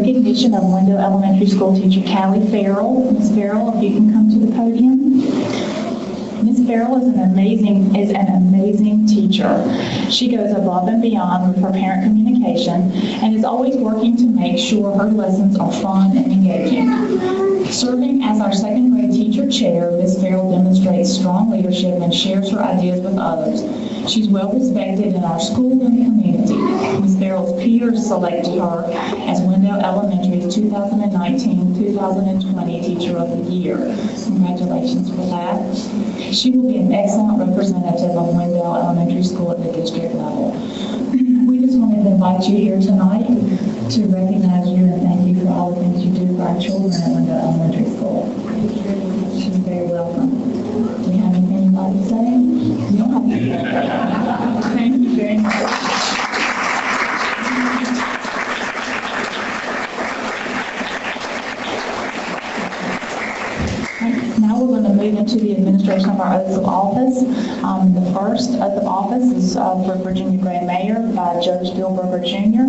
recognition of Wendell Elementary School teacher Callie Farrell. Ms. Farrell, if you can come to the podium. Ms. Farrell is an amazing teacher. She goes above and beyond with her parent communication and is always working to make sure her lessons are fun and engaging. Serving as our second grade teacher chair, Ms. Farrell demonstrates strong leadership and shares her ideas with others. She's well respected in our school and community. Ms. Farrell's peers selected her as Wendell Elementary's 2019-2020 Teacher of the Year. Congratulations for that. She will be an excellent representative of Wendell Elementary School at the district level. We just wanted to invite you here tonight to recognize you and thank you for all the things you do for our children at Wendell Elementary School. She's very welcome. Do you have anything you'd like to say? You don't have to say that. Thank you very much. Now we're going to move into the administration of our oaths of office. The first oath of office is for Virginia Gray Mayor by Judge Bill Berger Jr.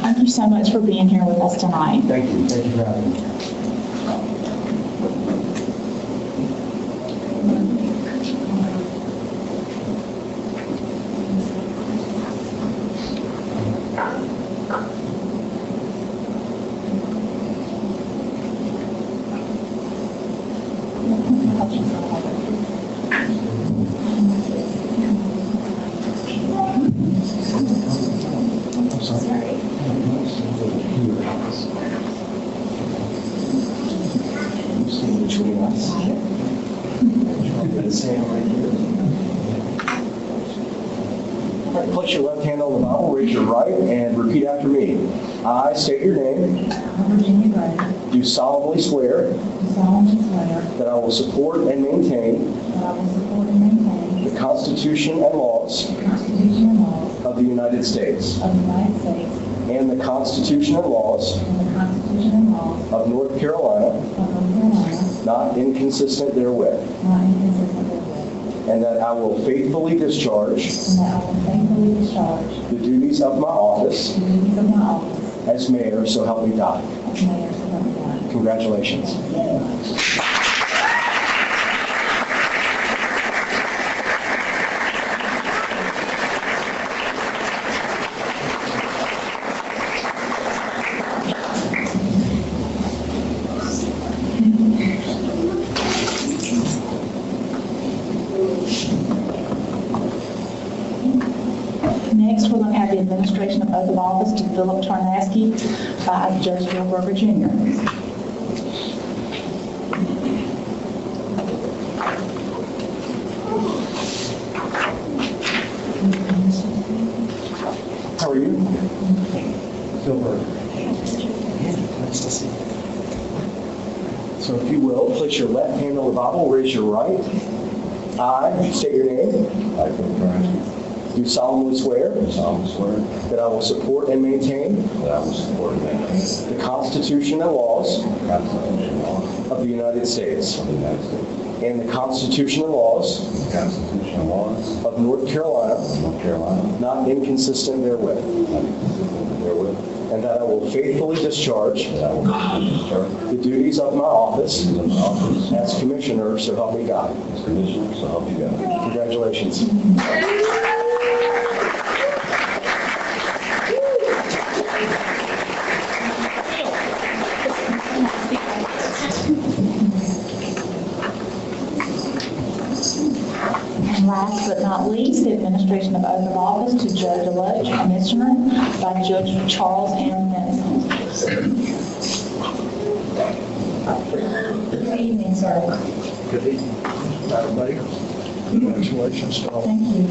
Thank you so much for being here with us tonight. Thank you. Thank you for having me. Place your left hand on the Bible, raise your right, and repeat after me. I state your name. Virginia Gray. Do solemnly swear that I will support and maintain the Constitution and laws of the United States and the Constitution and laws of North Carolina, not inconsistent therewith, and that I will faithfully discharge the duties of my office as mayor, so help me God. Congratulations. Next, we're going to have the administration of oath of office to Philip Tarnaski by Judge Bill Berger Jr. How are you? Silver. So if you will, place your left hand on the Bible, raise your right. I state your name. I, Philip Tarnaski, Do solemnly swear swear that I will support and maintain that I will support and maintain the Constitution and laws the Constitution and laws of the United States of the United States and the Constitution and laws and the Constitution and laws of North Carolina, of North Carolina, not inconsistent therewith, not inconsistent therewith, and that I will faithfully discharge that I will faithfully discharge the duties of my office the duties of my office as Commissioner, so help me God. as Commissioner, so help you God. Congratulations. And last but not least, the administration of oath of office to Judge Deloach, Commissioner, by Judge Charles M. Benson. Good evening, sir. Good evening, Madam Mayor. Congratulations to all. Thank you.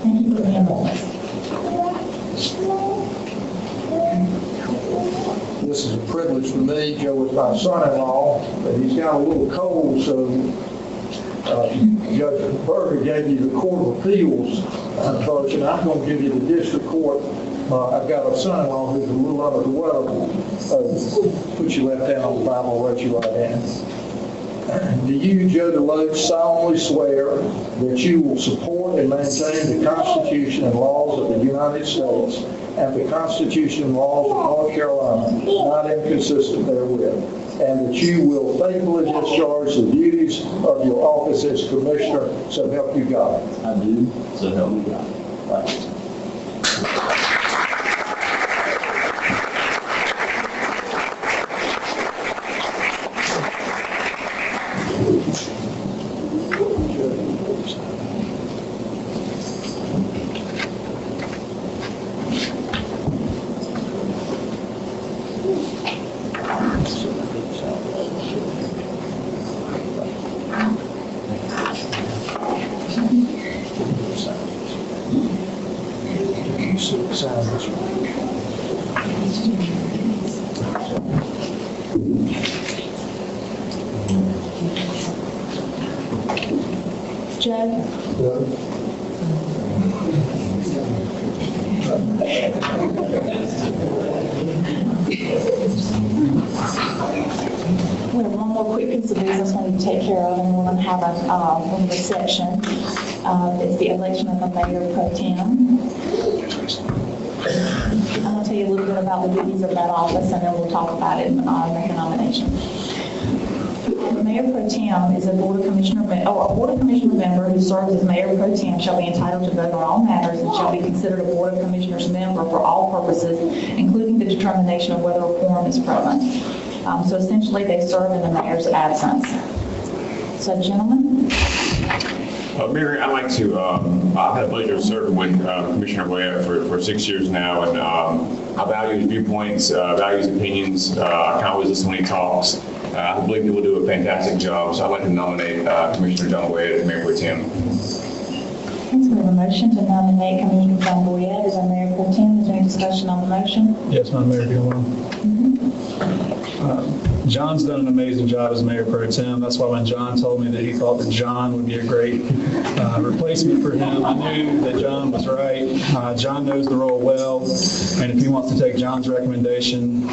Thank you for being with us. This is a privilege for me. Joe is my son-in-law, but he's got a little cold, so Judge Berger gave you the Court of Appeals version. I'm going to give you the district court. I've got a son-in-law who's a little under the weather. Put your left hand on the Bible, raise your right hand. Do you, Joe Deloach, solemnly swear that you will support support and maintain the Constitution and laws of the United States and the Constitution and laws of North Carolina, not inconsistent therewith, and that you will faithfully discharge the duties of your office as Commissioner, so help you God. I do, so help me God. Thank you. Joe? We have one more quick piece of business we need to take care of, and we're going to have a reception. It's the election of the mayor pro tem. I'm going to tell you a little bit about the duties of that office, and then we'll talk about it in make a nomination. The mayor pro tem is a board of commissioner, a board of commissioner member who serves as mayor pro tem shall be entitled to vote on all matters and shall be considered a board of commissioners member for all purposes, including the determination of whether a quorum is present. So essentially, they serve in the mayor's absence. So, gentlemen. Mayor, I'd like to, I've had the pleasure of serving with Commissioner Webb for 6 years now, and I value his viewpoints, value his opinions. I can always listen when he talks. I believe he will do a fantastic job, so I'd like to nominate Commissioner John Webb as Mayor Pro Tem. Okay, so we have a motion to nominate Commissioner John Boyette as our mayor pro tem. Is there any discussion on the motion? Yes, Madam Mayor, if you will. John's done an amazing job as mayor pro tem. That's why when John told me that he thought that John would be a great replacement for him, I knew that John was right. John knows the role well, and if he wants to take John's recommendation,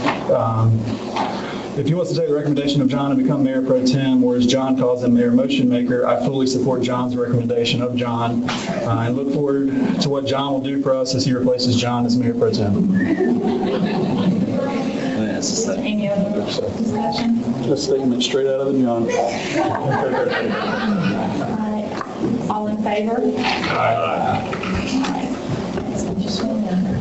of John and become mayor pro tem, or as John calls him, mayor motion maker, I fully support John's recommendation of John, and look forward to what John will do for us as he replaces John as mayor pro tem. Any other discussion? A statement straight out of the John. All in favor? Aye. So just one minute.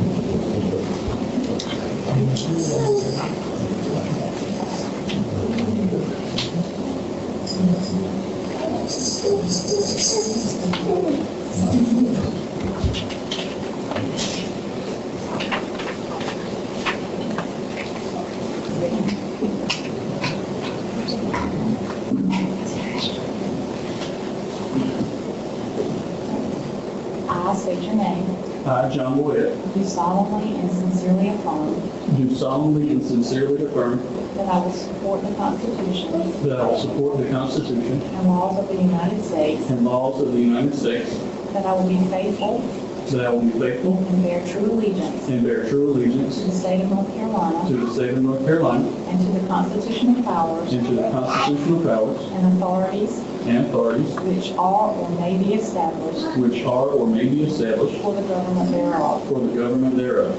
I state your name. I, John Boyette, Do solemnly and sincerely affirm do solemnly and sincerely affirm that I will support the Constitution that I will support the Constitution and laws of the United States, and laws of the United States, that I will be faithful that I will be faithful and bear true allegiance and bear true allegiance to the state of North Carolina to the state of North Carolina and to the constitutional powers and to the constitutional powers and authorities and authorities which are or may be established which are or may be established for the government thereof, for the government thereof,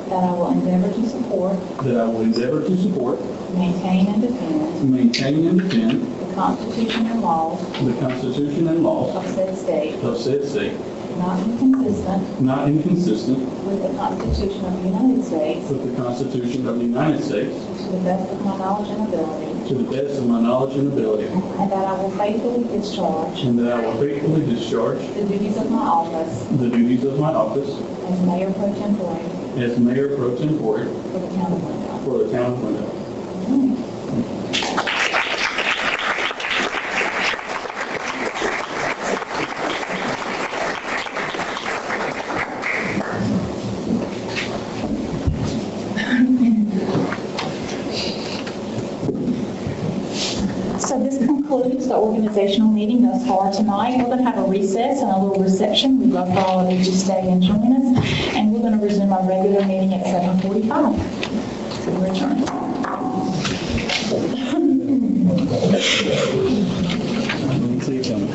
that I will endeavor to support, that I will endeavor to support, maintain, and defend maintain, and defend the Constitution and laws the Constitution and laws of said state, of said state, not inconsistent not inconsistent with the Constitution of the United States, with the Constitution of the United States, to the best of my knowledge and ability, to the best of my knowledge and ability, and that I will faithfully discharge and that I will faithfully discharge the duties of my office the duties of my office as Mayor Pro Tempore as Mayor Pro Tempore for the town of Wendell. for the town of Wendell. So this concludes the organizational meeting thus far tonight. We're going to have a recess and a little reception. We'd love for all of you to stay and join us. And we're going to resume our regular meeting at 7:45. So we're adjourned. See you coming.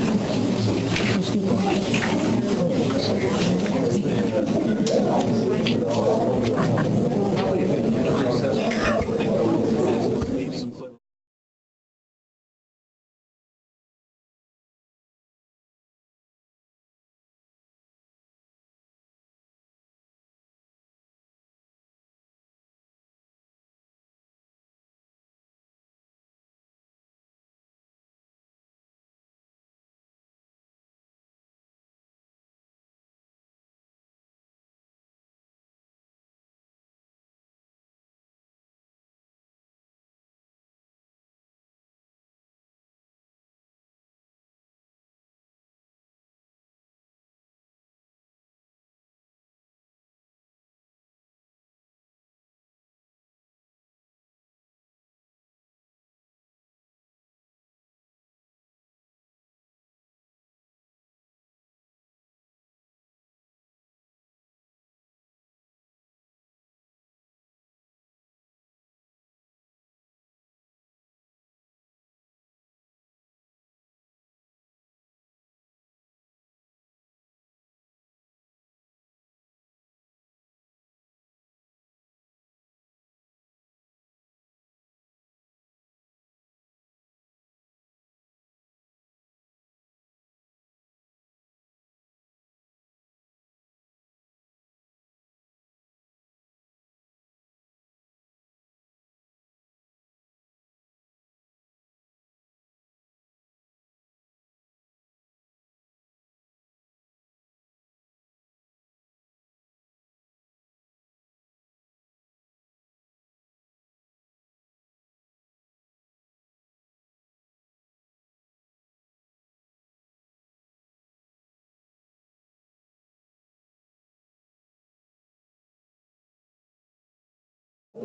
The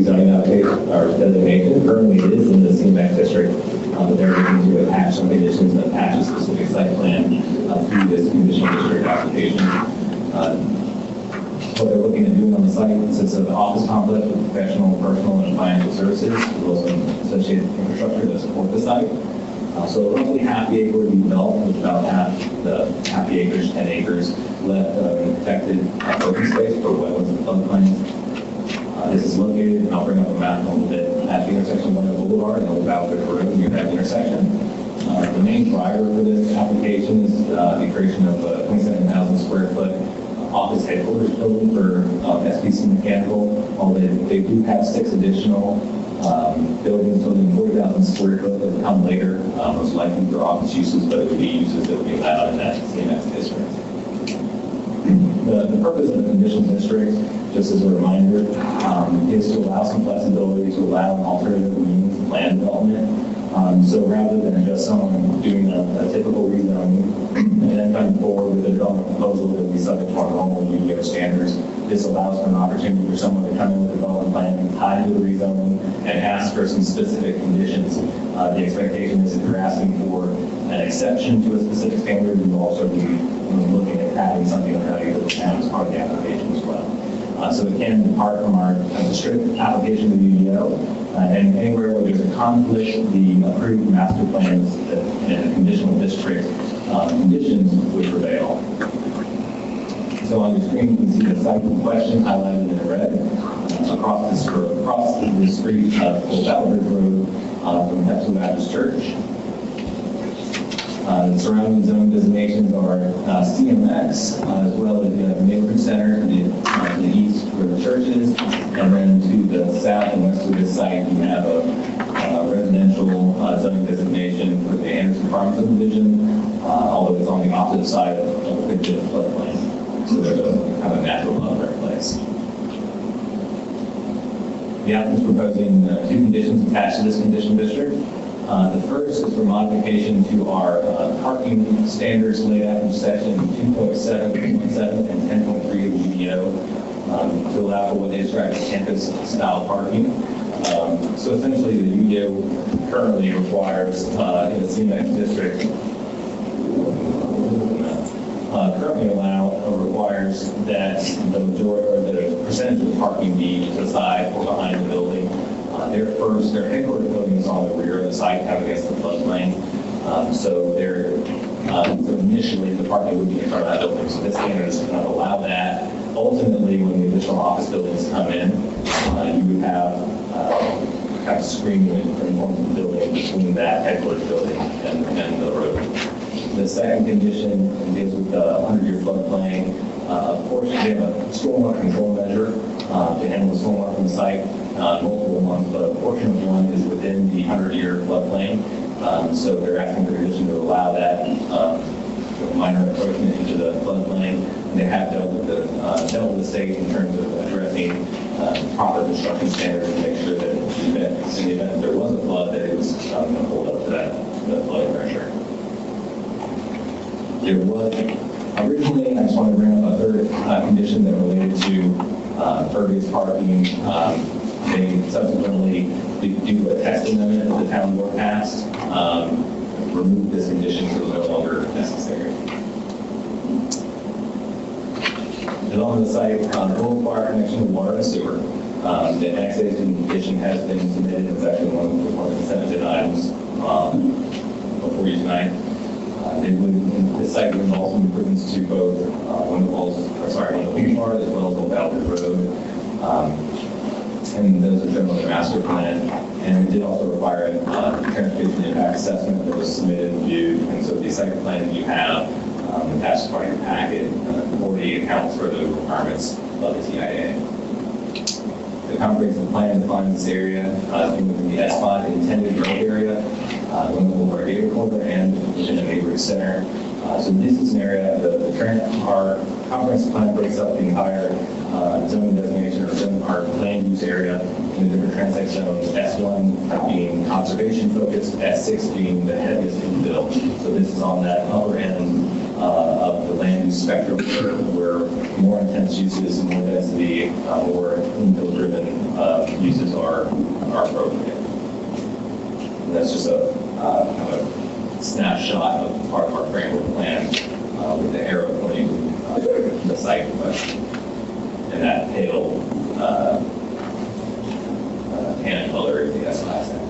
zoning application or designation currently is in the CMAX district, but they're looking to attach some conditions and attach a specific site plan to this conditional district application. What they're looking at doing on the site consists of an office complex with professional, personal, and financial services, as well as some associated infrastructure to support the site. So roughly half the acre would be developed, with about half the acres, 10 acres, left in protected open space for wetlands and floodplains. This is located, and I'll bring up a map in a little bit, at the intersection of Wendell Boulevard and Old Ballard Road near that intersection. The main driver for this application is the creation of a 27,000 square foot office headquarters building for SPC Mechanical. Although they do have 6 additional buildings totaling 40,000 square foot that will come later, most likely for office uses, but it would be uses that would be allowed in that CMX district. The purpose of the conditional district, just as a reminder, is to allow some flexibility to allow an alternative means of land development. So rather than just someone doing a typical rezoning and then coming forward with a development proposal that would be subject to our normal UDO standards, this allows for an opportunity for someone to come in with a development plan tied to the rezoning and ask for some specific conditions. The expectation is if you're asking for an exception to a specific standard, you will also be looking at having something on how you put down as part of the application as well. So it can depart from our strict application of the UDO, and anywhere where there's a conflict, the approved master plans and conditional district conditions would prevail. So on your screen, you can see the site in question highlighted in red. Across the street, Old Ballard Road from Hepsi Baptist Church. The surrounding zone designations are CMX, as well as the neighborhood center to the east where the church is, and then to the south and west of this site, you have a residential zoning designation for the Anderson Farm subdivision, although it's on the opposite side of the big floodplain. So there's a kind of natural buffer in place. The applicant is proposing 2 conditions attached to this condition district. The first is for modification to our parking standards laid out in section 2.7, 2.7, and 10.3 of the UDO to allow for what they describe as campus-style parking. So essentially, the UDO currently requires in the CMX district requires that the majority or the percentage of the parking be to the side or behind the building. Their headquarters building is on the rear of the site, kind of against the floodplain. So initially the parking would be in front of that building. So this standard is going to allow that. Ultimately, when the additional office buildings come in, you would have kind of screening in one of the building between that headquarters building and the road. The second condition deals with the 100-year floodplain. Of course, we have a stormwater control measure to handle the stormwater from the site. Multiple ones, but a portion of one is within the 100-year floodplain. So they're asking for condition to allow that minor encroachment into the floodplain. And they have dealt with the state in terms of addressing proper construction standards to make sure that in the event that there was a flood, that it was going to hold up to the flood pressure. There was originally, I just want to bring up a third condition that related to pervious parking. They subsequently, due to a text amendment that the town board passed, removed this condition so it was no longer necessary. Development of the site will require connection to water and sewer. The annexation condition has been submitted. It's actually one of the consent agenda items before you tonight. The site would also improvements to both Wendell Boulevard as well as Old Ballard Road. And those are shown on the master plan. And we did also require a transportation impact assessment that was submitted and viewed. And so the site plan that you have, that's part of your packet, already accounts for the requirements of the TIA. The comprehensive plan defines this area within the S5 intended growth area, Wendell Boulevard Gateway Corridor, and within the neighborhood center. So this is an area, our comprehensive plan breaks up the entire zoning designation or our land use area in the different transect zones, S1 being conservation focused, S6 being the heaviest infill. So this is on that upper end of the land use spectrum. spectrum where more intense uses, more density, more infill-driven uses are appropriate. And that's just a kind of snapshot of part of our framework plan with the arrow pointing the site in question. And that pale tan color is the SI sector.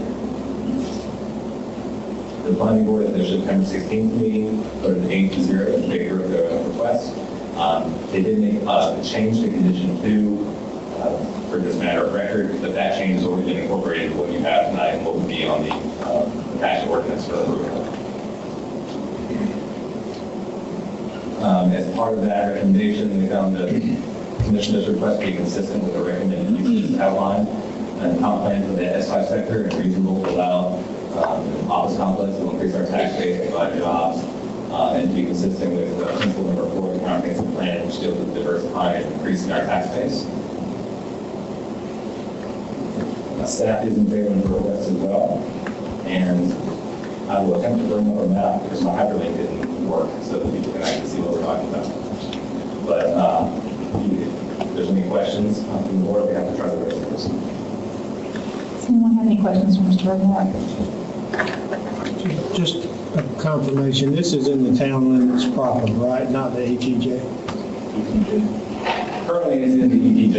The planning board at their September 16th meeting voted 8-0 in favor of the request. They did make a change to condition 2 for this matter of record, but that change has already been incorporated in what you have tonight and what would be on the attached ordinance for approval. As part of that recommendation, they found the commissioner's request to be consistent with the recommended uses outlined and comp plan for the S5 sector and reasonable to allow office complex to increase our tax base, provide jobs, and to be consistent with principle number 4 of the comprehensive plan, which deals with diversifying and increasing our tax base. Staff is in favor of the request as well, and I will attempt to bring up a map because my hyperlink didn't work, so that people can actually see what we're talking about. But if there's any questions from the board, we have to try to raise those. Does anyone have any questions for Mr. Burnett? Just a confirmation, this is in the town limits proper, right? Not the HEJ? Currently, it's in the ETJ,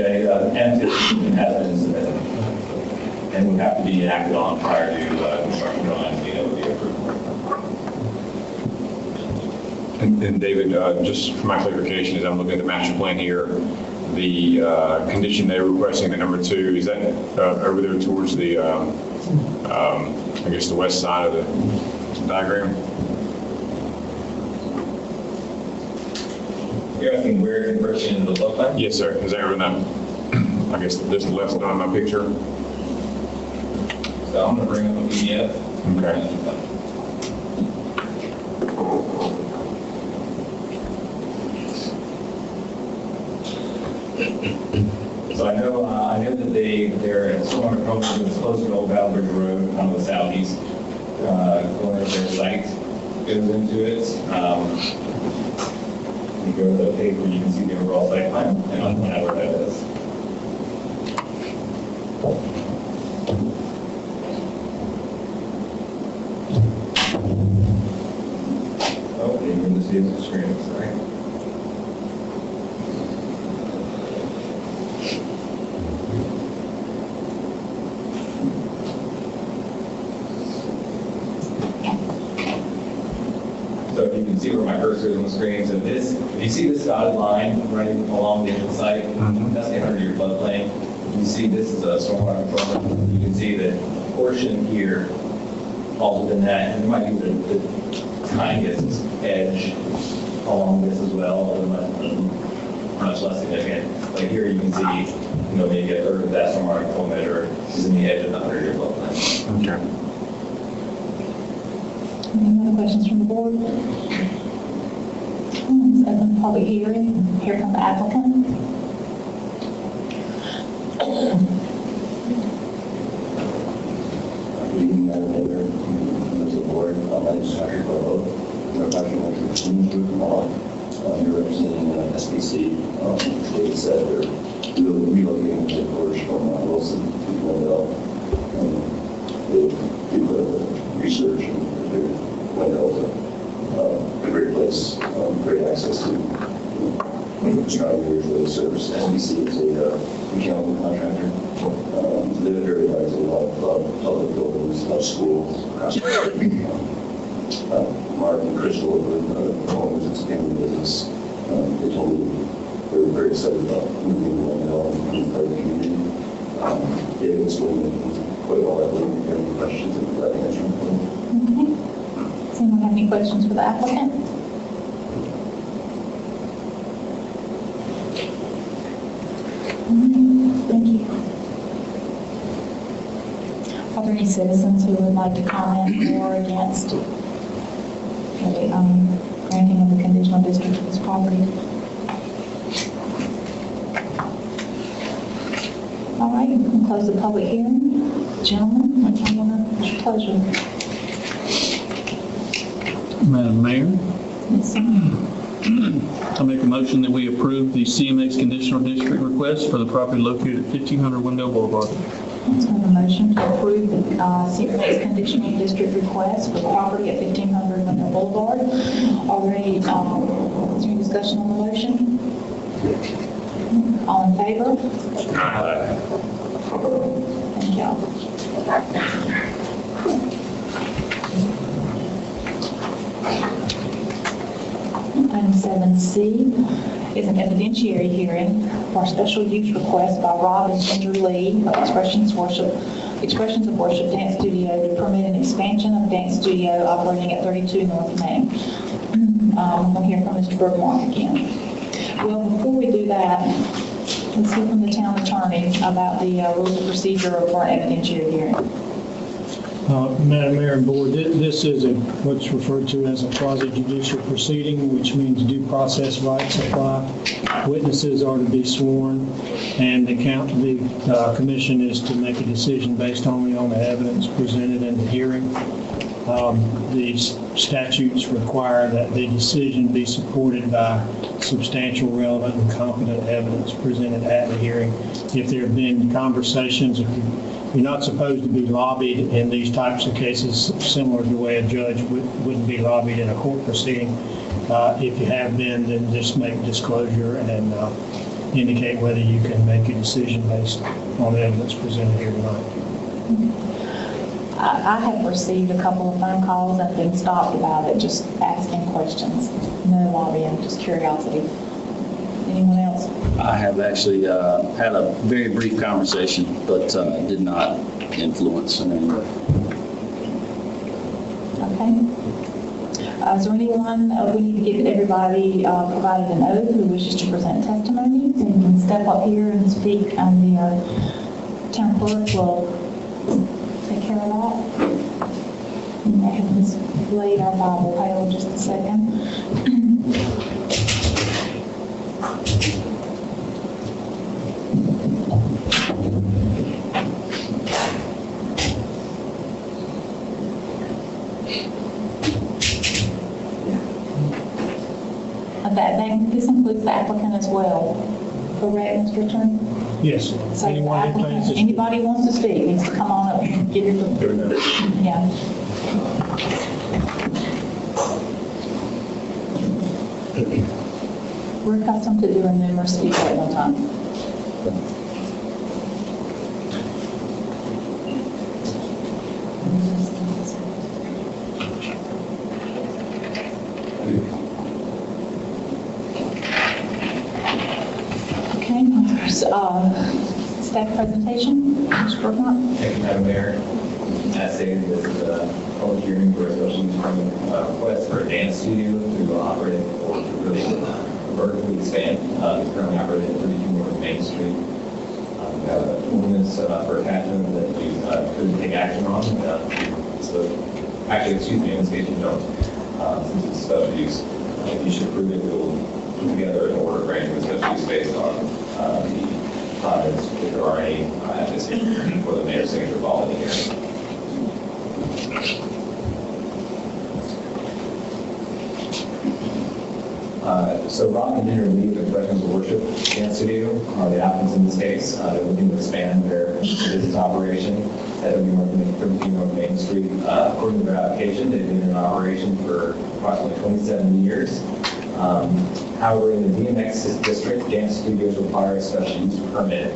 and it has been submitted, and would have to be acted on prior to construction drawings being able to be approved. And David, just for my clarification, as I'm looking at the master plan here, the condition they're requesting, the number 2, is that over there towards the, I guess, the west side of the diagram? You're asking where it's conversion into the flood plan? Yes, sir. Is that right? I guess this left side of my picture. So I'm going to bring up a PDF. Okay. So I know that they're storm approaching this closer to Old Valley Road, on the southeast corner of their site goes into it. You go to the page where you can see the overall site plan, and I'll point out where that is. Oh, I didn't mean to see the screen, sorry. So if you can see where my cursor is on the screen, so this, if you see this dotted line running along the edge of the site, that's the under your floodplain. You see this is a stormwater buffer. You can see that portion here falls within that, and it might be the tiniest edge along this as well, much less significant. Like here you can see, maybe a third of that stormwater control measure is in the edge of the under your floodplain. Okay. Any other questions from the board? Let's open the public hearing. Here comes the applicant. Good evening, Madam Mayor, members of the board. My name is Patrick Barlow. I'm representing the Team Group. You're representing SBC. David said they're relocating the headquarters from Wilson to Wendell. They do the research and Wendell's a great place, great access to strong years of service. SBC is a mechanical contractor. They have very large, a lot of public buildings, a lot of schools across the country. Mark and Crystal with homes expanding business. They told me they were very excited about moving to Wendell and being part of the community. David explained quite well that way. If you have any questions, I'd be glad to answer them. Okay. Does anyone have any questions for the applicant? Thank you. Are there any citizens who would like to comment or against the granting of the conditional district to this property? All right, we'll close the public hearing. Gentlemen, what's your pleasure? Madam Mayor, Yes, sir. I make a motion that we approve the CMX conditional district request for the property located at 1500 Wendell Boulevard. Let's have a motion to approve the CMX conditional district request for property at 1500 Wendell Boulevard. Already, is there any discussion on the motion? All in favor? Thank you. Item 7C is an evidentiary hearing for a special use request by Rob and Ginger Lee of Expressions of Worship Dance Studio to permit an expansion of a dance studio operating at 32 North Main. We'll hear from Mr. Bergmark again. Well, before we do that, let's hear from the town attorney about the rules of procedure for an evidentiary hearing. Madam Mayor and Board, this is what's referred to as a quasi-judicial proceeding, which means due process rights apply. Witnesses are to be sworn, and the commission is to make a decision based only on the evidence presented in the hearing. The statutes require that the decision be supported by substantial, relevant, and competent evidence presented at the hearing. If there have been conversations, you're not supposed to be lobbied in these types of cases, similar to the way a judge wouldn't be lobbied in a court proceeding. If you have been, then just make disclosure and indicate whether you can make a decision based on the evidence presented here tonight. I have received a couple of phone calls and been stopped about it, just asking questions. No lobbying, just curiosity. Anyone else? I have actually had a very brief conversation, but did not influence in any way. Okay. Is there anyone, we need to give everybody provided an oath who wishes to present testimony, and you can step up here and speak, and the town clerk will take care of that. And I have displayed our Bible. Hold on just a second. This includes the applicant as well, correct, Mr. Attorney? Yes. So the Anyone who applicant, plans to- anybody who wants to speak needs to come on up and give your, yeah. We're accustomed to doing numerous people at one time. Okay, staff presentation, Mr. Bergman. Thank you, Madam Mayor. As stated, this is a public hearing for a special use permit request for a dance studio to operate or to really vertically expand. It's currently operating at 32 North Main Street. We have an ordinance for attachment that you couldn't take action on. Actually, excuse me, in this case you don't, since it's special use. If you should approve it, we'll put together an order granting the special use based on the comments, if there are any, at this hearing for the mayor's signature following the hearing. So Rock and Ginger Lee, the Expressions of Worship Dance Studio, are the applicants in this case. They're looking to expand their business operation at 13 North Main Street. According to their application, they've been in operation for approximately 27 years. However, in the DMX district, dance studios require a special use permit.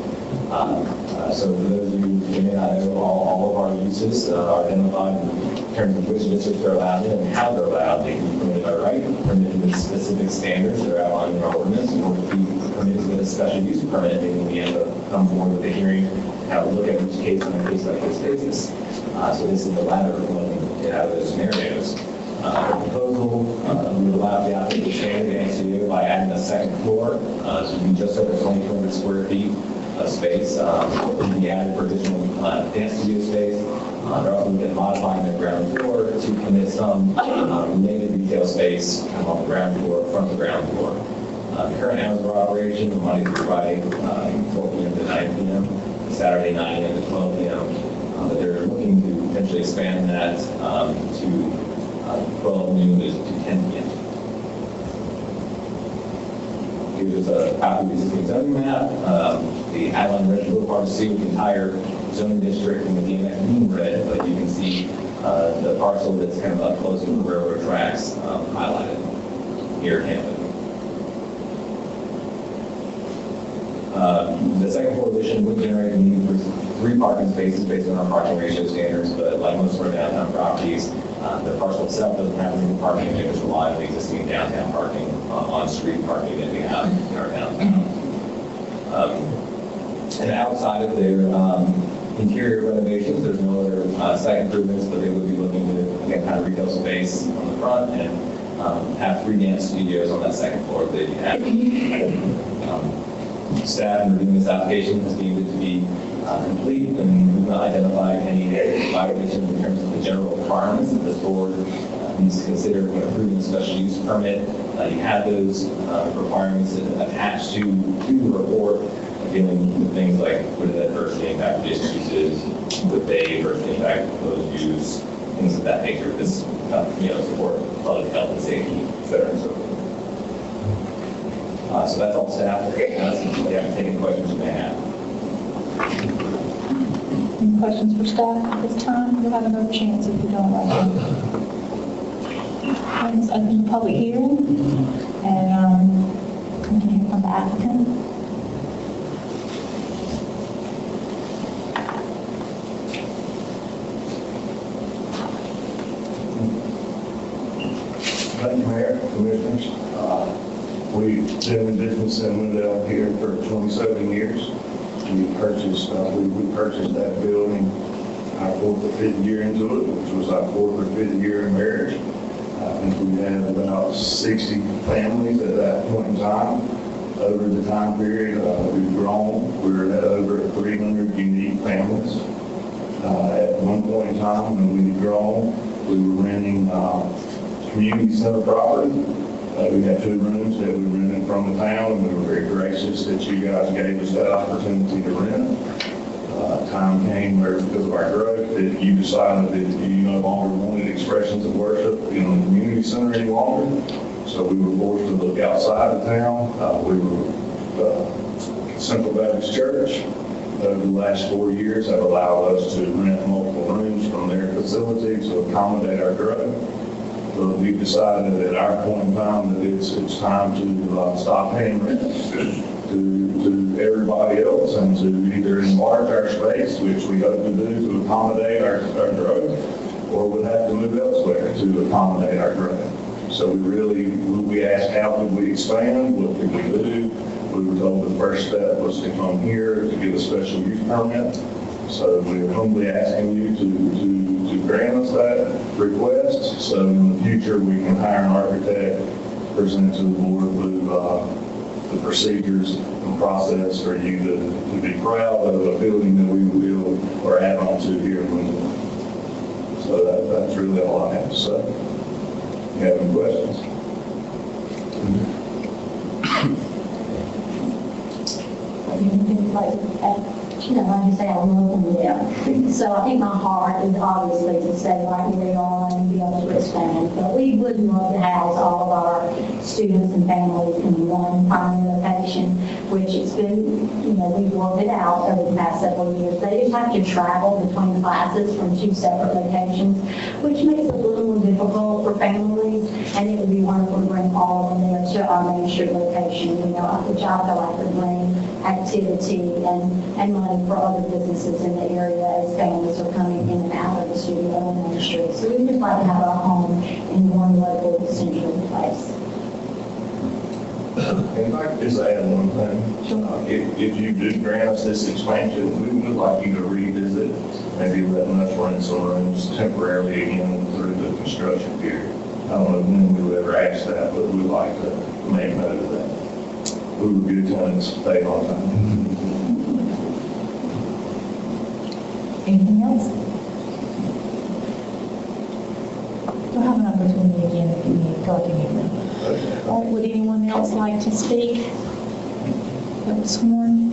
So for those of you who may not know, all of our uses are identified in terms of which districts are allowed in and how they're allowed. They can be permitted by right, permitted with specific standards that are outlined in our ordinance, or to be permitted with a special use permit. They will be able to come forward with a hearing, have a look at each case on a case-by-case basis. So this is the latter one out of those scenarios. The proposal would allow the applicant to expand the dance studio by adding a second floor, to be just over 2,200 square feet of space. It would be added for additional dance studio space. They're also looking at modifying the ground floor to permit some related retail space on the ground floor, from the ground floor. The current hours of operation, Monday through Friday, 12 p.m. to 9 p.m., Saturday 9 a.m. to 12 p.m. But they're looking to potentially expand that to 12 noon to 10 p.m. Here's a copy of the existing zoning map. The outline red blue part is the entire zoning district and the DMX in red, but you can see the parcel that's kind of up close to the railroad tracks highlighted here in Hampton. The second floor addition would generate a need for 3 parking spaces based on our parking ratio standards, but like most of our downtown properties, the parcel itself doesn't have any parking, and it just rely on the existing downtown parking, on-street parking that we have in our downtown. And outside of their interior renovations, there's no other site improvements, but they would be looking to, again, have retail space on the front and have 3 dance studios on that second floor that they have. Staff in reviewing this application has deemed it to be complete, and we've not identified any violations in terms of the general requirements that this board needs to consider when approving a special use permit. You have those requirements attached to the report, dealing with things like would it adversely impact businesses, would they adversely impact proposed use, things of that nature. This, support public health and safety, et cetera, and so forth. So that's all staff. We have to take any questions you may have. Any questions for staff at this time? You'll have another chance if you don't like it. Let's open the public hearing, and we can hear from the applicant. Thank you, Mayor, Commissioners. We've been in business in Wendell here for 27 years. We purchased that building our 4th or 5th year into it, which was our 4th or 5th year in marriage. I think we had about 60 families at that point in time. Over the time period, we've grown. We're at over 300 unique families. At one point in time, when we'd grown, we were renting community center property. We had 2 rooms that we rented from the town, and we were very gracious that you guys gave us that opportunity to rent. Time came where, because of our growth, that you decided that you no longer wanted expressions of worship in the community center any longer. So we were forced to look outside the town. We were Central Baptist Church. Over the last 4 years have allowed us to rent multiple rooms from their facility to accommodate our growth. But we've decided at our point in time that it's time to stop paying rent to everybody else and to either enlarge our space, which we hope to do to accommodate our growth, or we'll have to move elsewhere to accommodate our growth. So we asked how could we expand, what could we do? We were told the first step was to come here to get a special use permit. So we're humbly asking you to grant us that request, so in the future we can hire an architect, present to the board with the procedures and process for you to be proud of a building that we will or add on to here in Wendell. So that's really all I have to say. You have any questions? Anything you'd like to add? Like you say, I'm looking there. So I think my heart is obviously to stay right where we are and be able to expand. But we would love to house all of our students and families in one primary location, which it's been, we've worked it out over the past several years. They just have to travel between classes from 2 separate locations, which makes it a little more difficult for families. And it would be wonderful to bring all of them there to our Main Street location, which I feel like would bring activity and money for other businesses in the area as families are coming in and out of the studio on Main Street. So we just like to have our home in one local central place. And if I could just add one thing. If you do grant us this expansion, we would like you to revisit, maybe letting us rent some rooms temporarily again through the construction period. I don't know when we would ever ask that, but we'd like to make note of that. We were good tenants, stay on time. Anything else? You'll have an opportunity again if you need, feel like you need them. All right, would anyone else like to speak? That was sworn.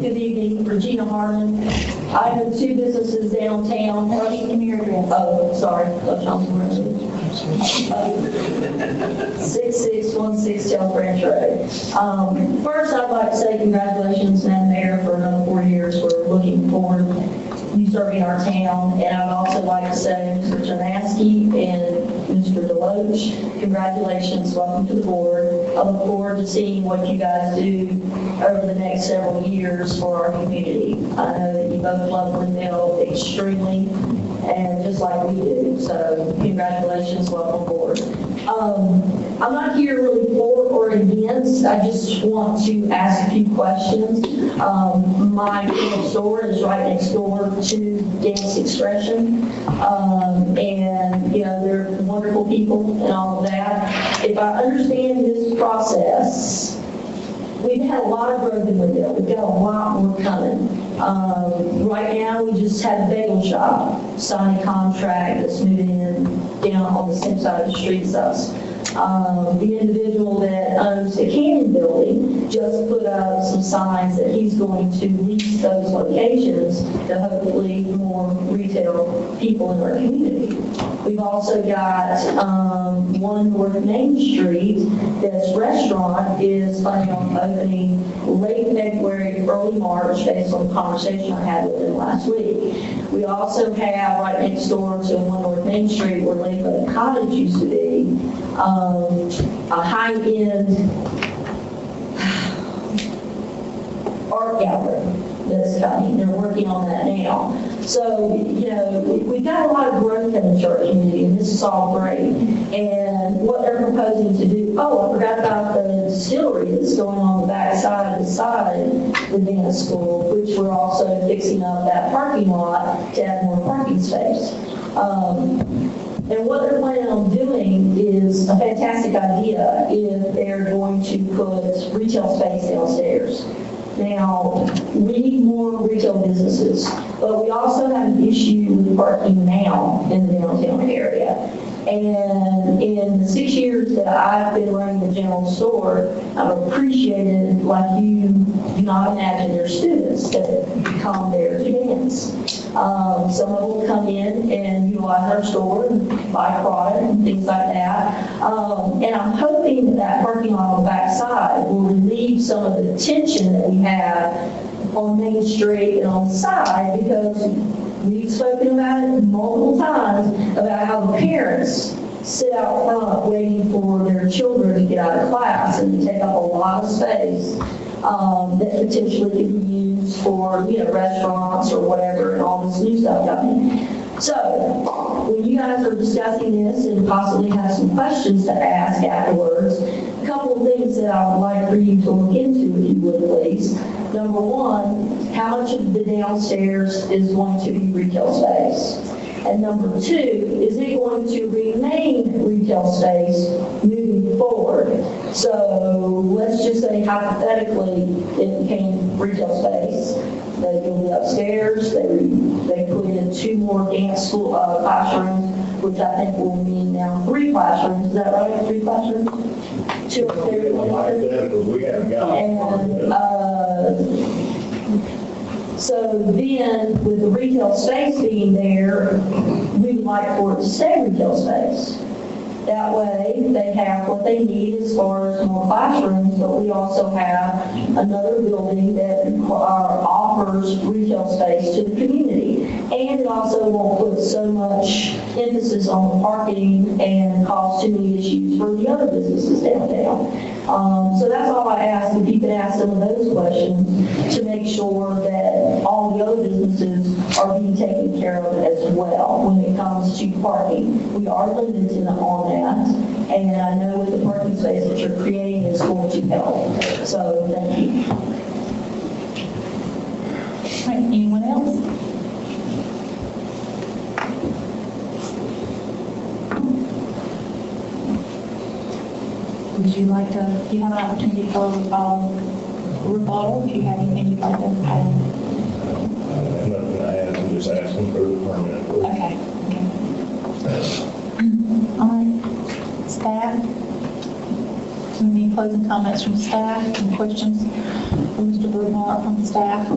Good evening, Regina Harmon. I own 2 businesses downtown. Give me your address. Oh, sorry. 6616 South Branch Road. First, I'd like to say congratulations, Madam Mayor, for another 4 years. We're looking forward to you serving our town. And I'd also like to say Mr. Janaski and Mr. Deloach, congratulations, welcome to the board. I look forward to seeing what you guys do over the next several years for our community. I know that you both love Wendell extremely, and just like we do. So congratulations, welcome aboard. I'm not here really for or against. I just want to ask a few questions. My little store is right next door to Dance Expression. And, you know, they're wonderful people and all of that. If I understand this process, we've had a lot of growth in Wendell. We've got a lot more coming. Right now, we just had a bagel shop sign a contract that's moving in down on the same side of the street as us. The individual that owns the Canyon building just put up some signs that he's going to lease those locations to hopefully more retail people in our community. We've also got 1 North Main Street, this restaurant is planning on opening late February, early March, based on the conversation I had with him last week. We also have right next door to 1 North Main Street, where Lakeville Cottage used to be, a high-end art gallery that's coming. They're working on that now. So, you know, we've got a lot of growth in the church community, and this is all great. And what they're proposing to do, oh, I forgot about the distillery that's going on the back side of the dance school, which we're also fixing up that parking lot to add more parking space. And what they're planning on doing is a fantastic idea if they're going to put retail space downstairs. Now, we need more retail businesses, but we also have an issue with parking now in the downtown area. And in the 6 years that I've been running the general store, I've appreciated, like you do not imagine, their students that come there to dance. Some of them will come in and utilize our store and buy product and things like that. And I'm hoping that that parking lot on the back side will relieve some of the tension that we have on Main Street and on the side, because we've spoken about it multiple times about how the parents sit out front waiting for their children to get out of class, and they take up a lot of space that potentially could be used for, you know, restaurants or whatever, and all this new stuff coming. So, when you guys are discussing this and possibly have some questions to ask afterwards, a couple of things that I would like for you to look into, if you would please. Number one, how much of the downstairs is going to be retail space? And number two, is it going to remain retail space moving forward? So let's just say hypothetically it became retail space. They will be upstairs, they put in 2 more dance school classrooms, which I think will mean now 3 classrooms. Is that right? 3 classrooms? 2 upstairs, 1 upstairs. So then, with the retail space being there, we would like for it to stay retail space. That way, they have what they need as far as more classrooms, but we also have another building that offers retail space to the community. And it also won't put so much emphasis on the parking and cause too many issues for the other businesses downtown. So that's all I ask, if you can ask some of those questions to make sure that all the other businesses are being taken care of as well when it comes to parking. We are limited on that, and I know with the parking space that you're creating is going to help. So thank you. All right, anyone else? Would you like to, you have an opportunity for rebuttal, if you have anything you'd like to add? Nothing I add, I'm just asking for the permit. Okay. All right, staff? Any closing comments from staff and questions? from Mr. Bernhardt from the staff?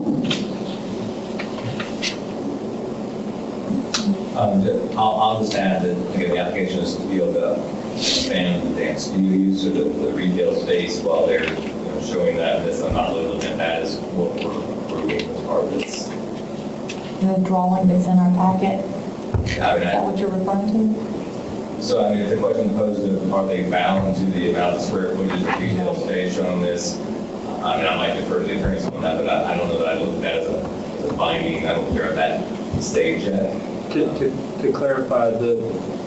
I'll just add that, again, the application is to be able to expand the dance studio use of the retail space while they're, showing that. This, I'm not really looking at that as what we're approving as part of this. The drawing that's in our packet, is I mean, that what you're referring to? So, I mean, if the question posed is, are they bound to the amount of square footage of retail space shown on this? I mean, I might defer to the attorneys on that, but I don't know that I look at that as a binding. I don't think they're at that stage yet. To clarify, the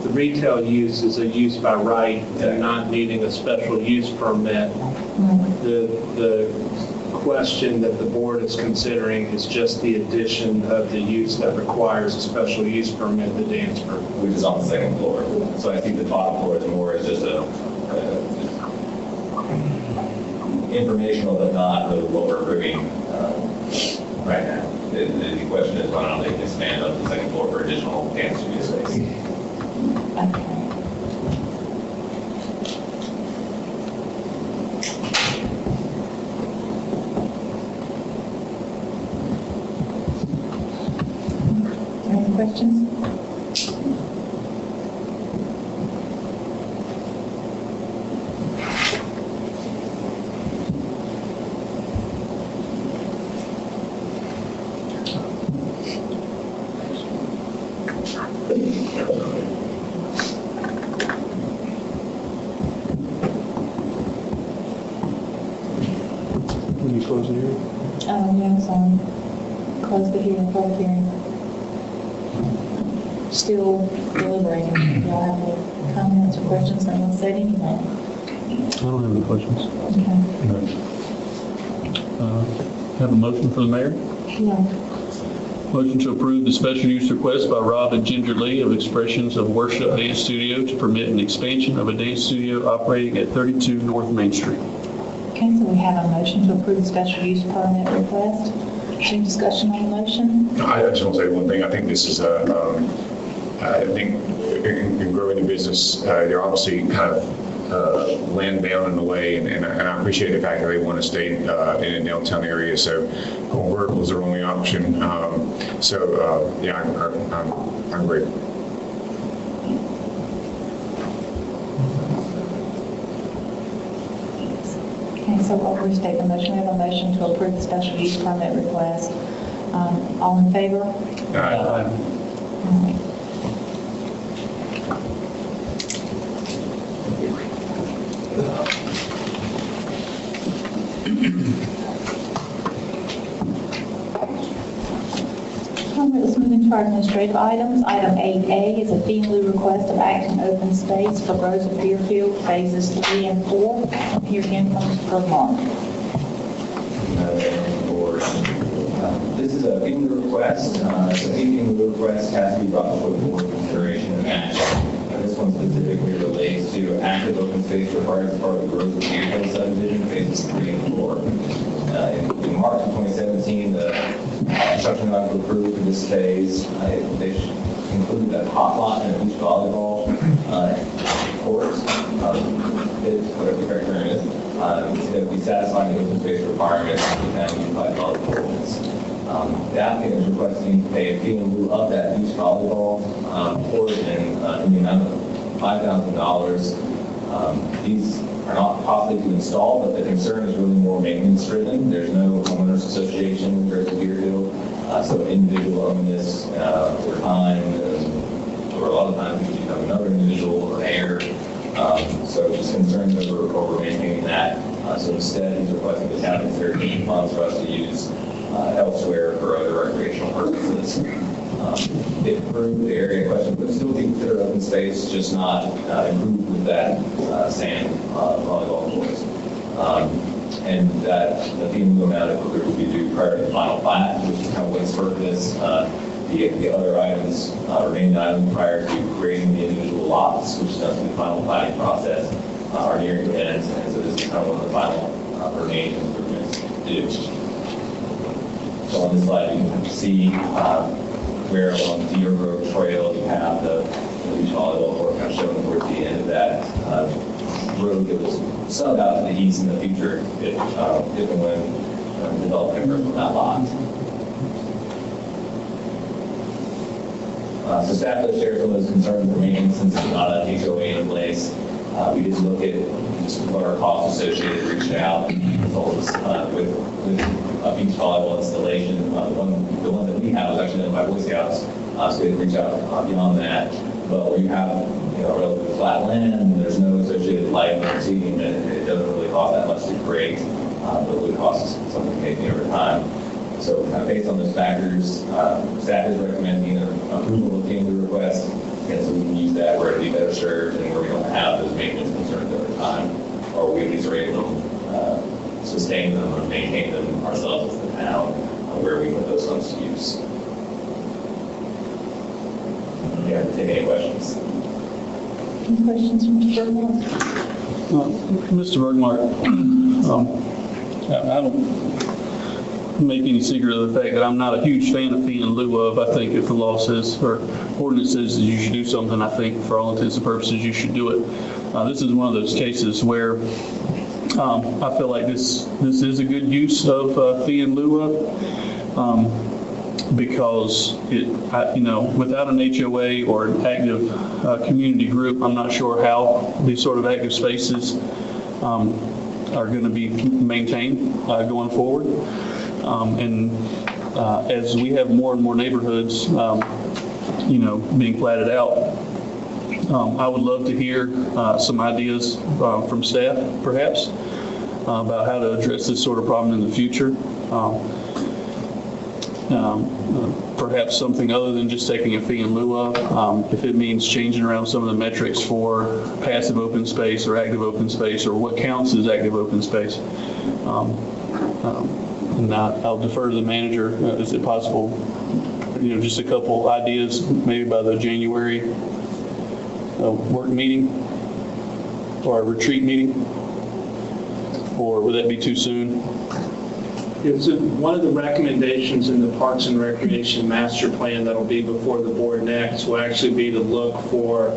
retail use is a use by right and not needing a special use permit. The question that the board is considering is just the addition of the use that requires a special use permit, the dance group. Which is on the second floor. So I think the bottom floor is more as just a informational, but not really what we're approving right now. The question is whether or not they can expand up the second floor for additional dance studio space. Okay. Any questions? When you close the hearing? Yeah, sorry. Close the hearing, public hearing. Still deliberating. Do y'all have any comments or questions? Anyone said anything? I don't have any questions. Okay. Have a motion for the mayor? Yeah. Motion to approve the special use request by Rob and Ginger Lee of Expressions of Worship Dance Studio to permit an expansion of a dance studio operating at 32 North Main Street. Okay, so we have a motion to approve the special use permit request. Any discussion on the motion? I just want to say one thing. I think this is I think in growing the business, you're obviously kind of land bound in a way, and I appreciate the fact that they want to stay in a downtown area. So home verticals are the only option. Yeah, I'm great. Okay, so I'll restate the motion. We have a motion to approve the special use permit request. All in favor? All right. Let's move into our administrative items. Item 8A is a fee in lieu request of Acton Open Space for Groves of Deerfield Phases 3 and 4. Here again from Mr. Mark. This is a fee in lieu request. So a fee in lieu request has to be brought before the board for consideration and action. This one specifically relates to active open space required as part of the Groves of Deerfield subdivision, phases 3 and 4. In March of 2017, the construction got approved for this phase. They included a hot lot and a beach volleyball court, whatever the correct term is, to be satisfying the open space requirements and unified volleyball ordinance. The applicant is requesting to pay a fee in lieu of that beach volleyball court in the amount of $5,000. These are not costly to install, but the concern is really more maintenance driven. There's no homeowners association in Groves of Deerfield, so individual own this over time, or a lot of times it become another individual or heir. So just concerns over maintaining that. So instead, he's requesting the town consider funds for us to use elsewhere for other recreational purposes. If approved, the area in question would still be considered open space, just not improved with that sand volleyball courts. And that the fee in lieu amount if approved would be due prior to the final plat, which is kind of what's for this. The other items, remaining items prior to creating the individual lots, which is done through the final planning process, are nearing the end, and so this is kind of one of the final remaining improvements to do. So on this slide, you can see where along Deer Grove Trail you have the beach volleyball court kind of showing towards the end of that road that was subbed out to the east in the future if and when development from that lot. So staff does share some of those concerns remaining since there's not a HOA in place. We did look at just what our costs associated, reached out, consultants with beach volleyball installation. The one that we have is actually done by Boy Scouts, so we didn't reach out beyond that. But where you have relatively flat land, there's no associated lighting or seating, it doesn't really cost that much to create, but it would cost something maybe over time. So based on those factors, staff is recommending approval of the request, and so we can use that where it'd be better served and where we don't have those maintenance concerns over time, or we at least are able to sustain them or maintain them ourselves as the town, where we put those funds to use. Yeah, take any questions. Any questions from Mr. Bergmark? Mr. Bergmark, I don't make any secret of the fact that I'm not a huge fan of fee in lieu of. I think if the law says, or ordinance says that you should do something, I think for all intents and purposes, you should do it. This is one of those cases where I feel like this is a good use of fee in lieu of. Because without an HOA or an active community group, I'm not sure how these sort of active spaces are going to be maintained going forward. And as we have more and more neighborhoods, being platted out, I would love to hear some ideas from staff, perhaps, about how to address this sort of problem in the future. Perhaps something other than just taking a fee in lieu of, if it means changing around some of the metrics for passive open space or active open space, or what counts as active open space. And I'll defer to the manager. Is it possible, just a couple ideas, maybe by the January work meeting or a retreat meeting? Or would that be too soon? So one of the recommendations in the Parks and Recreation Master Plan that'll be before the board next will actually be to look for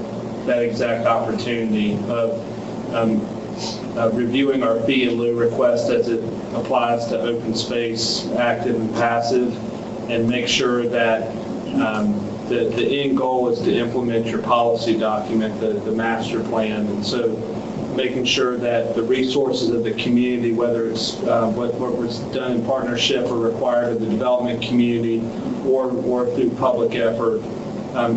that exact opportunity of reviewing our fee in lieu request as it applies to open space, active and passive, and make sure that the end goal is to implement your policy document, the master plan. And so making sure that the resources of the community, whether it's what was done in partnership or required of the development community or through public effort,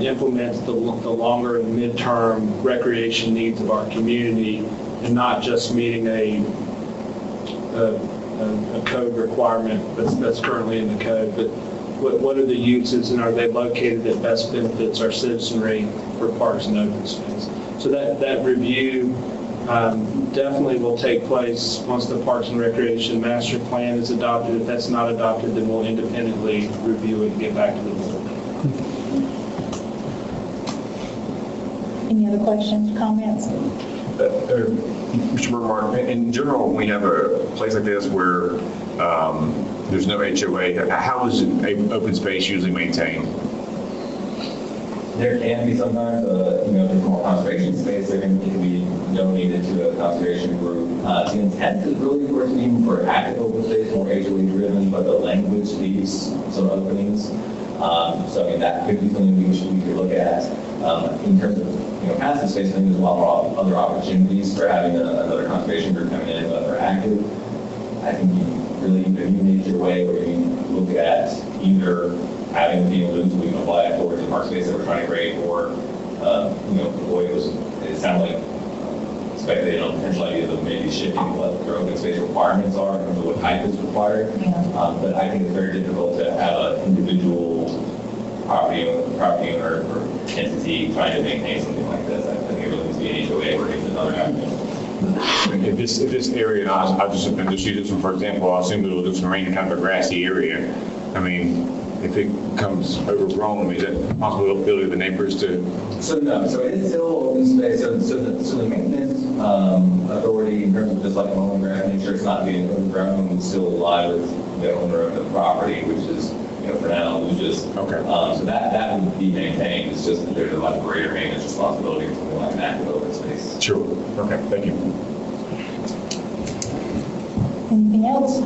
implements the longer and midterm recreation needs of our community, and not just meeting a code requirement that's currently in the code, but what are the uses and are they located that best benefits our citizenry for parks and open space. So that review definitely will take place once the Parks and Recreation Master Plan is adopted. If that's not adopted, then we'll independently review it and get back to the board. Any other questions, comments? Mr. Bergmark, in general, when we have a place like this where there's no HOA, how is open space usually maintained? There can be sometimes, if there's more conservation space, it can be donated to a conservation group. The intent is really for it to be for active open space, more HOA driven, but the language leaves some openings. So that could be something we could look at. In terms of passive space, I think there's a lot more other opportunities for having another conservation group come in, but they're active. I think you need your way where you look at either having the field so we can apply it towards the park space that we're trying to create, or it sounded like speculated on potential ideas of maybe shifting what their open space requirements are in terms of what type is required. But I think it's very difficult to have an individual property owner or entity trying to maintain something like this. I think it really needs to be an HOA or even another avenue. If this area, and I'll just use this one for example, I assume it'll just remain kind of a grassy area. I mean, if it becomes overgrown, is that a possibility of the neighbors to? So no, so it is still open space. So the maintenance authority, in terms of just like mowing grass, make sure it's not getting overgrown, would still lie with the owner of the property, which is for now Luja's. Okay. So that would be maintained. It's just that there's a much greater maintenance responsibility for something like an active open space. Sure. Okay. Thank you. Anything else?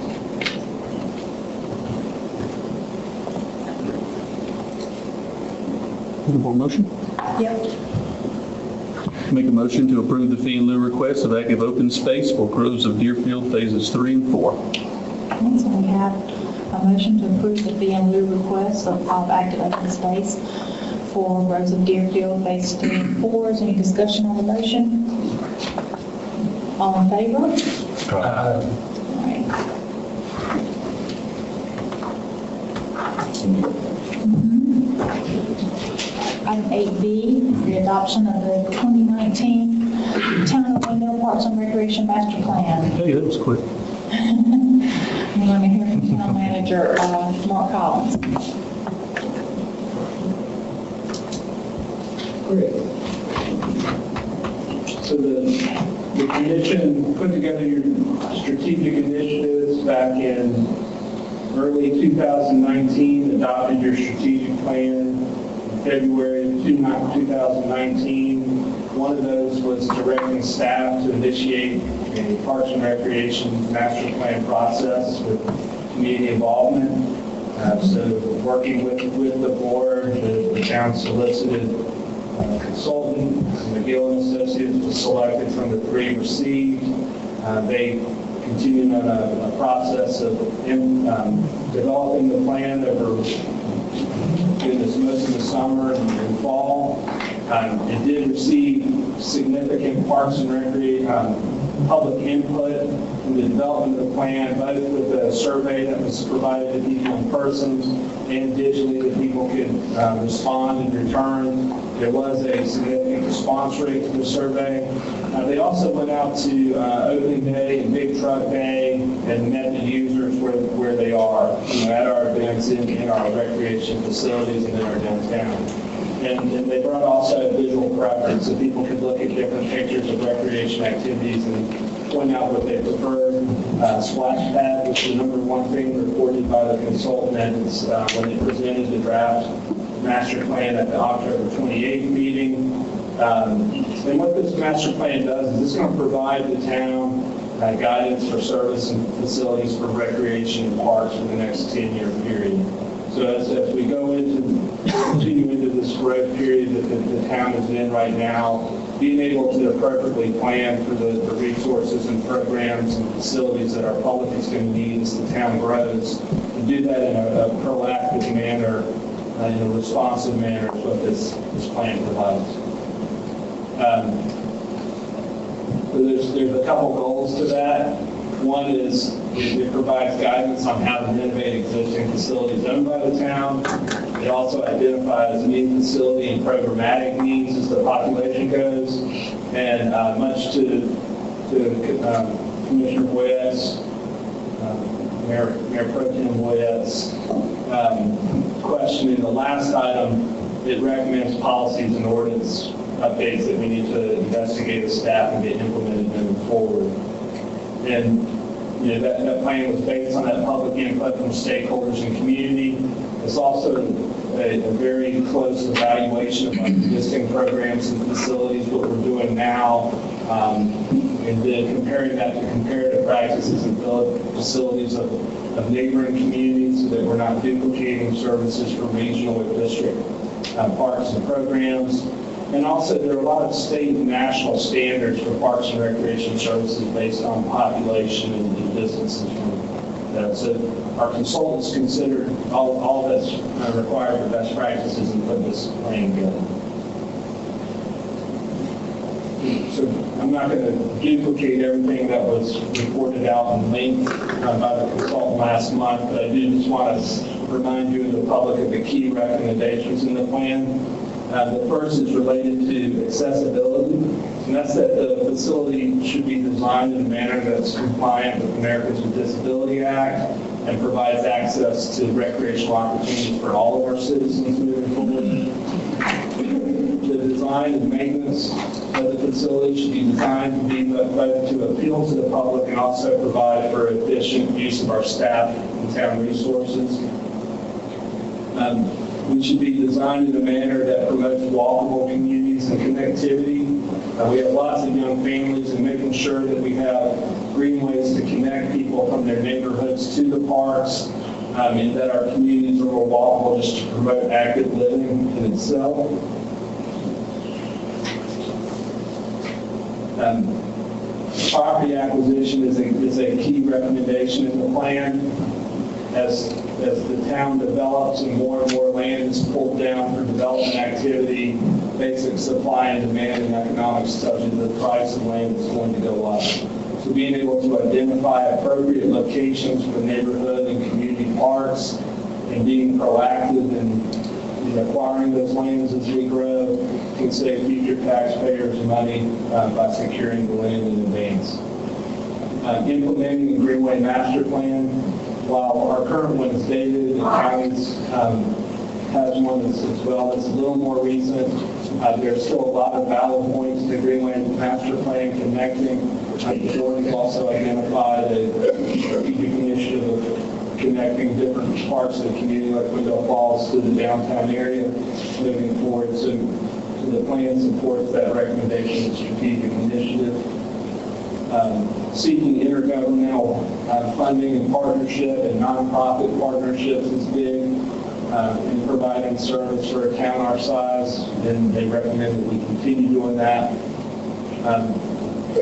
Looking for a motion? Yep. Make a motion to approve the fee in lieu request of active open space for Groves of Deerfield Phases 3 and 4. Okay, so we have a motion to approve the fee in lieu request of active open space for Groves of Deerfield, Phase 3 and 4. Is there any discussion on the motion? All in favor? All right. Item 8B, the adoption of the 2019 Town of Wendell Parks and Recreation Master Plan. Hey, that was quick. We want to hear from Town Manager Mark Collins. Great. So the commission put together your strategic initiatives back in early 2019, adopted your strategic plan in February 2019. One of those was directing staff to initiate a Parks and Recreation master plan process with community involvement. So working with the board, the town solicited consultant, McGill and Associates was selected from the 3 received. They continued on a process of developing the plan over most of the summer and fall. It did receive significant Parks and Recreation public input in the development of the plan, both with a survey that was provided to people in person and digitally that people could respond and return. There was a significant response rate to the survey. They also went out to opening day and big truck day and met the users where they are, at our events in our recreation facilities and in our downtown. And they brought also a visual preference, so people could look at different pictures of recreation activities and point out what they prefer. Splash pad was the #1 thing reported by the consultant when they presented the draft master plan at the October 28th meeting. And what this master plan does is it's going to provide the town guidance for service and facilities for recreation and parks for the next 10-year period. So as we go continue into this growth period that the town is in right now, being able to appropriately plan for the resources and programs and facilities that our public is going to need as the town grows, and do that in a proactive manner, in a responsive manner is what this plan provides. There's a couple goals to that. One is it provides guidance on how to renovate existing facilities owned by the town. It also identifies new facility and programmatic needs as the population goes. And much to Commissioner Boyette's, Mayor Pro Tem Boyette's question in the last item, it recommends policies and ordinance updates that we need to investigate as staff and get implemented moving forward. And that plan was based on that public input from stakeholders and community. It's also a very close evaluation of our existing programs and facilities, what we're doing now, and then comparing that to comparative practices and facilities of neighboring communities so that we're not duplicating services for regional or district parks and programs. And also, there are a lot of state and national standards for parks and recreation services based on population and distances from that. So our consultants considered all that's required for best practices and put this plan together. So I'm not going to duplicate everything that was reported out in length by the consultant last month, but I do just want to remind you and the public of the key recommendations in the plan. The first is related to accessibility, and that's that the facility should be designed in a manner that's compliant with Americans with Disabilities Act and provides access to recreational opportunities for all of our citizens moving forward. The design and maintenance of the facility should be designed to be both to appeal to the public and also provide for efficient use of our staff and town resources. We should be designed in a manner that promotes walkable communities and connectivity. We have lots of young families, and making sure that we have greenways to connect people from their neighborhoods to the parks and that our communities are more walkable just to promote active living in itself. Property acquisition is a key recommendation in the plan. As the town develops and more land is pulled down for development activity, basic supply and demand and economics tells you the price of land is going to go up. So being able to identify appropriate locations for neighborhood and community parks and being proactive in acquiring those lands as we grow can save future taxpayers money by securing the land in advance. Implementing the Greenway Master Plan, while our current one is dated and counties has one as well that's a little more recent, there's still a lot of valid points in the Greenway Master Plan connecting. The board has also identified a strategic initiative of connecting different parts of the community, like Wendell Falls, to the downtown area moving forward. So the plan supports that recommendation of strategic initiative. Seeking intergovernmental funding and partnership and nonprofit partnerships is big in providing service for a town our size, and they recommend that we continue doing that.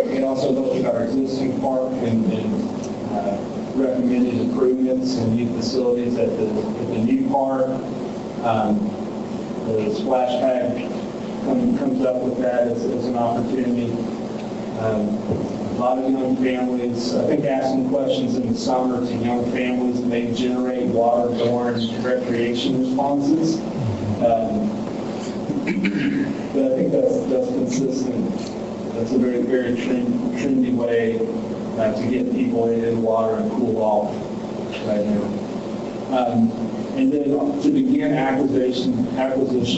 We also looked at our existing park and recommended improvements and new facilities at the new park. The splash pad comes up with that as an opportunity. A lot of young families, I think asking questions in the summer to young families may generate waterborne recreation responses. But I think that's consistent. That's a very, very trendy way to get people in the water and cool off right now. And then to begin acquisition,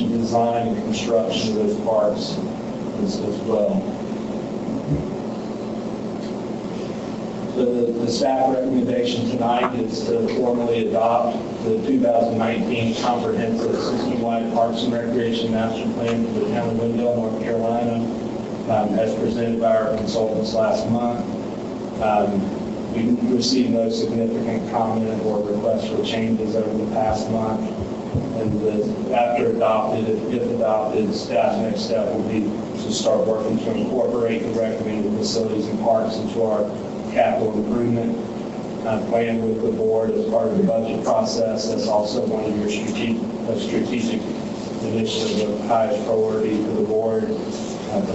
design, and construction of those parks as well. So the staff recommendation tonight is to formally adopt the 2019 Comprehensive System-Wide Parks and Recreation Master Plan for the town of Wendell, North Carolina, as presented by our consultants last month. We received no significant comment or request for changes over the past month. And after adopted, if adopted, staff's next step will be to start working to incorporate the recommended facilities and parks into our capital improvement plan with the board as part of the budget process. That's also one of your strategic initiatives of highest priority for the board.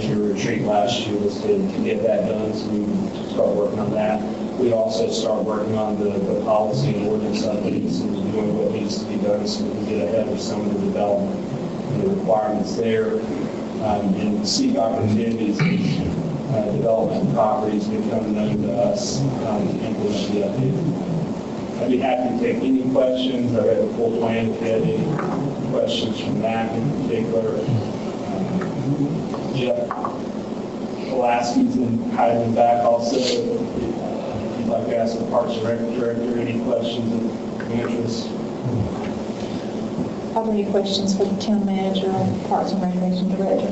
Your retreat last year was to get that done, so we can start working on that. We also start working on the policy and ordinance updates and doing what needs to be done so we can get ahead of some of the development and the requirements there, and seek opportunities as development properties become known to us and implement the update. I'd be happy to take any questions. I have a full plan if you had any questions from Matt in particular. Jeff Pulaski's hiding back also. If you'd like to ask the Parks and Rec Director any questions of interest. Are there any questions for the town manager or Parks and Recreation Director?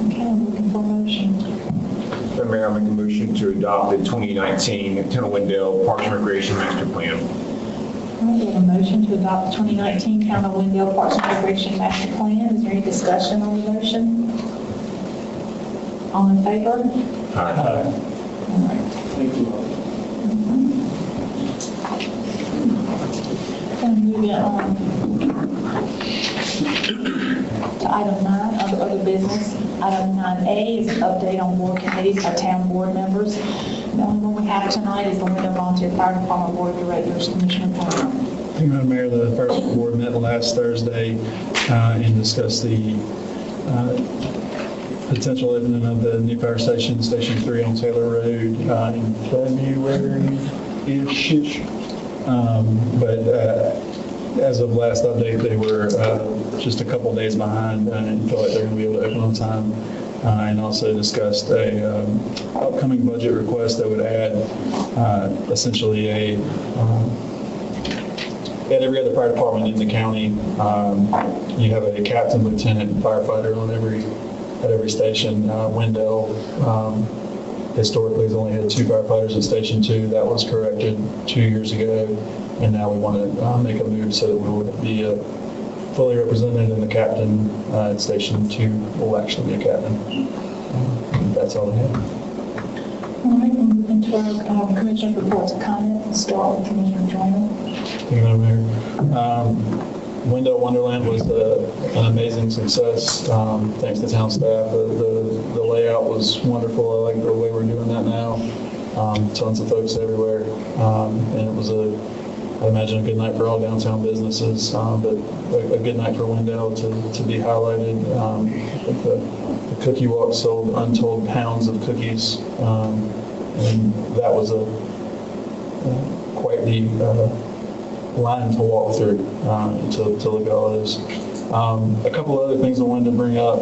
Okay, I'm looking for a motion. Mr. Mayor, I make a motion to adopt the 2019 Town of Wendell Parks and Recreation Master Plan. All right, we have a motion to adopt the 2019 Town of Wendell Parks and Recreation Master Plan. Is there any discussion on the motion? All in favor? Aye. All right. Thank you. Going to move it on to item 9, other business. Item 9A is an update on board committees by town board members. The only one we have tonight is the Wendell Volunteer Fire Department Board of Directors, Commissioner Palmer. Madam Mayor, the first board met last Thursday and discussed the potential opening of the new fire station, Station 3 on Taylor Road in February-ish. But as of last update, they were just a couple days behind and felt like they're going to be able to open on time. And also discussed a upcoming budget request that would add essentially a at every other fire department in the county, you have a captain, lieutenant, and firefighter at every station. Wendell historically has only had 2 firefighters in Station 2. That was corrected 2 years ago, and now we want to make a move so that we will be fully represented, and the captain at Station 2 will actually be a captain. That's all I have. All right, we'll move into our commissioner reports and comments. We'll start with Commissioner Joyner. Thank you, Madam Mayor. Wendell Wonderland was an amazing success, thanks to town staff. The layout was wonderful. I like the way we're doing that now. Tons of folks everywhere, and it was I imagine a good night for all downtown businesses, but a good night for Wendell to be highlighted. The cookie walk sold untold pounds of cookies, and that was quite the line to walk through to look at all those. A couple other things I wanted to bring up.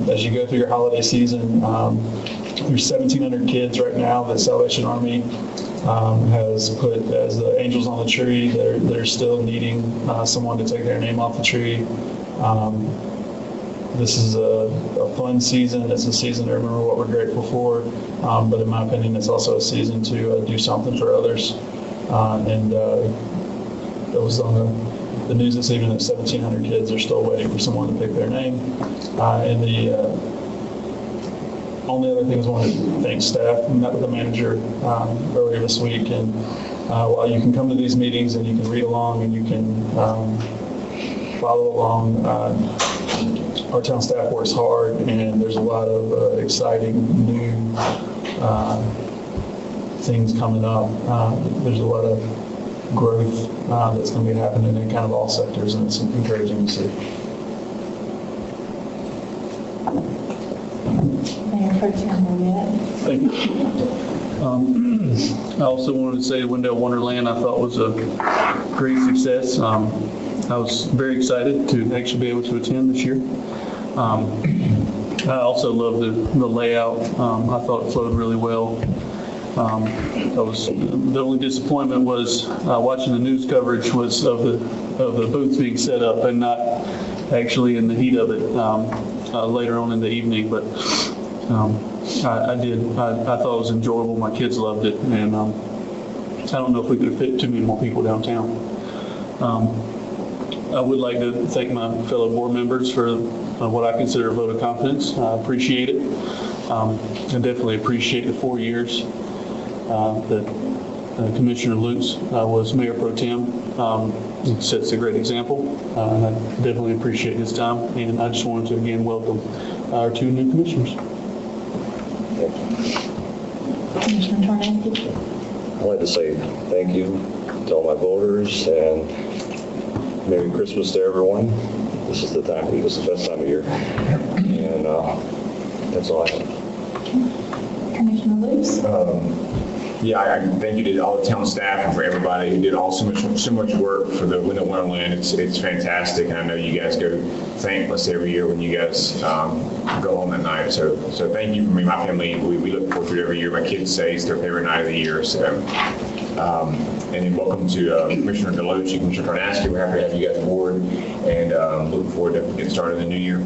As you go through your holiday season, there's 1,700 kids right now that Salvation Army has put as the angels on the tree. They're still needing someone to take their name off the tree. This is a fun season. It's a season to remember what we're grateful for, but in my opinion, it's also a season to do something for others. And it was on the news this evening that 1,700 kids are still waiting for someone to pick their name. And the only other thing is I want to thank staff. I met with the manager earlier this week, and while you can come to these meetings and you can read along and you can follow along, our town staff works hard, and there's a lot of exciting new things coming up. There's a lot of growth that's going to be happening in kind of all sectors, and it's encouraging to see. Mayor Pro Tem Marietta. Thank you. I also wanted to say Wendell Wonderland I thought was a great success. I was very excited to actually be able to attend this year. I also love the layout. I thought it flowed really well. The only disappointment was watching the news coverage was of the booths being set up and not actually in the heat of it later on in the evening. But I thought it was enjoyable. My kids loved it, and I don't know if we could have fit too many more people downtown. I would like to thank my fellow board members for what I consider a vote of confidence. I appreciate it. I definitely appreciate the 4 years that Commissioner Lutz was Mayor Pro Tem. He sets a great example. I definitely appreciate his time, and I just wanted to again welcome our 2 new commissioners. Commissioner Tarnasky. I'd like to say thank you to all my voters and Merry Christmas to everyone. This is the time, this is the best time of year. And that's all I have. Commissioner Lutz. Yeah, I thank you to all the town staff and for everybody who did so much work for the Wendell Wonderland. It's fantastic, and I know you guys go thankless every year when you guys go home at night. So thank you from me, my family. We look forward to it every year. My kids say it's their favorite night of the year. So, and then welcome to Commissioner Deloach and Commissioner Tarnasky. We're happy to have you guys aboard, and looking forward to getting started in the new year.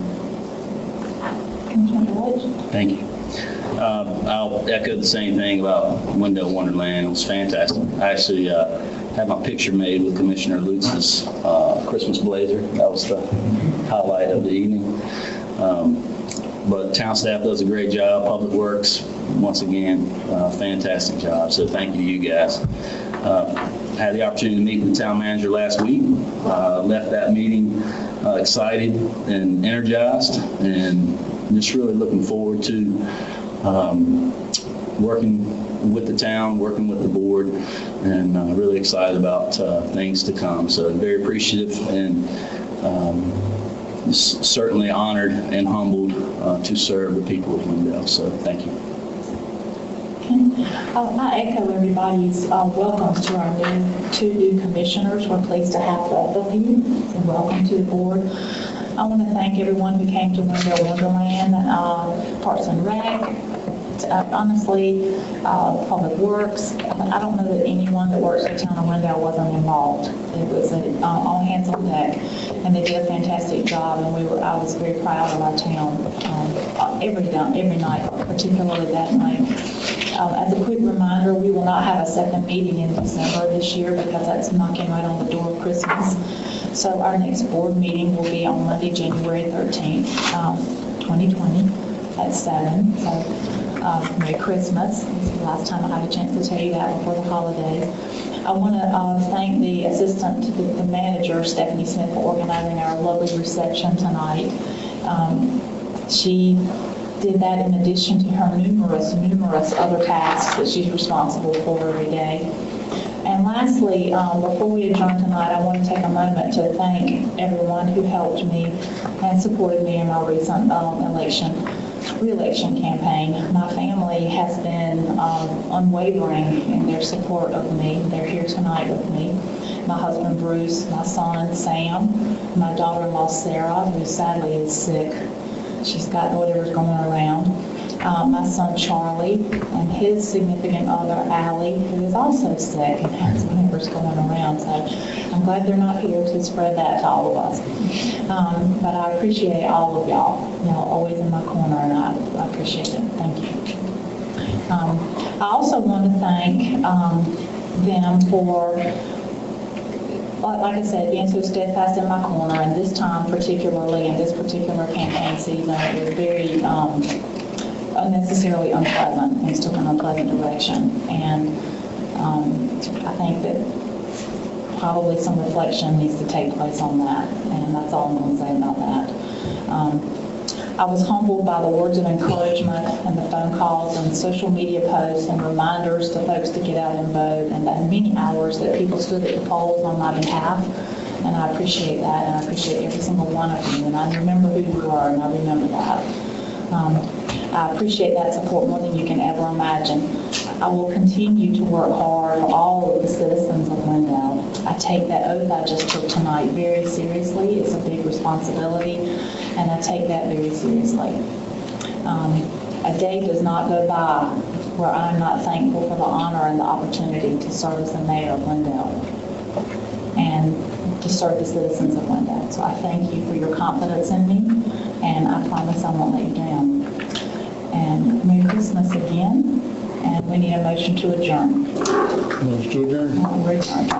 Commissioner Deloach. Thank you. I'll echo the same thing about Wendell Wonderland. It was fantastic. I actually had my picture made with Commissioner Lutz's Christmas blazer. That was the highlight of the evening. But town staff does a great job. Public Works, once again, fantastic job. So thank you to you guys. Had the opportunity to meet with the town manager last week. Left that meeting excited and energized, and just really looking forward to working with the town, working with the board, and really excited about things to come. So very appreciative and certainly honored and humbled to serve the people of Wendell. So thank you. I echo everybody's welcomes to our 2 new commissioners. We're pleased to have both of you, and welcome to the board. I want to thank everyone who came to Wendell Wonderland, Parks and Rec, honestly, Public Works. I don't know that anyone that works for the town of Wendell wasn't involved. It was all hands on deck, and they did a fantastic job, and I was very proud of our town every night, particularly that night. As a quick reminder, we will not have a second meeting in December this year because that's knocking right on the door of Christmas. So our next board meeting will be on Monday, January 13th, 2020 at 7. So Merry Christmas. This is the last time I had a chance to tell you that before the holidays. I want to thank the assistant to the manager, Stephanie Smith, for organizing our lovely reception tonight. She did that in addition to her numerous other tasks that she's responsible for every day. And lastly, before we adjourn tonight, I want to take a moment to thank everyone who helped me and supported me in my recent re-election campaign. My family has been unwavering in their support of me. They're here tonight with me. My husband Bruce, my son Sam, my daughter-in-law Sarah, who sadly is sick. She's got whatever's going around. My son Charlie and his significant other Allie, who is also sick and has whatever's going around. So I'm glad they're not here to spread that to all of us. But I appreciate all of y'all, always in my corner, and I appreciate it. Thank you. I also want to thank them for, like I said, being so steadfast in my corner, and this time particularly, in this particular campaign season, it was very unnecessarily unpleasant. Things took an unpleasant direction, and I think that probably some reflection needs to take place on that, and that's all I'm going to say about that. I was humbled by the words of encouragement and the phone calls and social media posts and reminders to folks to get out and vote, and the many hours that people stood at the polls on my behalf. And I appreciate that, and I appreciate every single one of you, and I remember who you are, and I remember that. I appreciate that support more than you can ever imagine. I will continue to work hard for all of the citizens of Wendell. I take that oath I just took tonight very seriously. It's a big responsibility, and I take that very seriously. A day does not go by where I'm not thankful for the honor and the opportunity to serve as the mayor of Wendell and to serve the citizens of Wendell. So I thank you for your confidence in me, and I promise I won't let you down. And Merry Christmas again, and we need a motion to adjourn. Motion to adjourn. We're adjourned.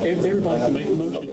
Everybody can make a motion.